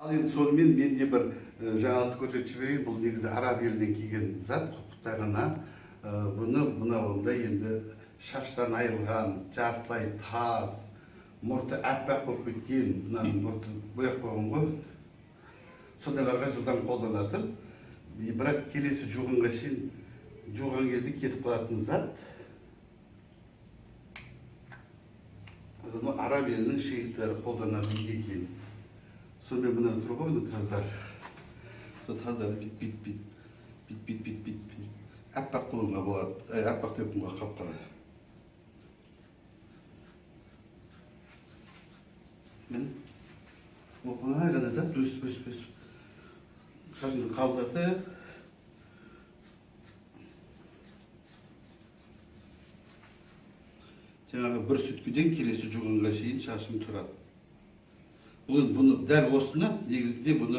Ал енді сонымен мен де бір жаңалықты көрсетіп жіберейін. Бұл негізінде араб елінен келген зат, Қытай ғана. Бұны мынауында енді шаштан айырылған, жартылай таз, мұрты аппақ болып кеткен, мынаның мұрты бояп қойған ғой. Сондайларға жылдам қолданатын. Бірақ келесі жуғанға шейін жуған кезде кетіп қалатын зат. Бұны араб елінің шейхтері қолданатын екен. Сонымен мына тұр ғой, мына таздар. Сол таздарды бит. Аппақ қылуға болады. Аппақ деп бұнға қап-қара. Мен оп-оңай ғана зат өсіп. Шашымды қалдырды. Жаңағы бір сүткіден келесі жуғанға шейін шашым тұрады. Бұны дәл осыны негізінде бұны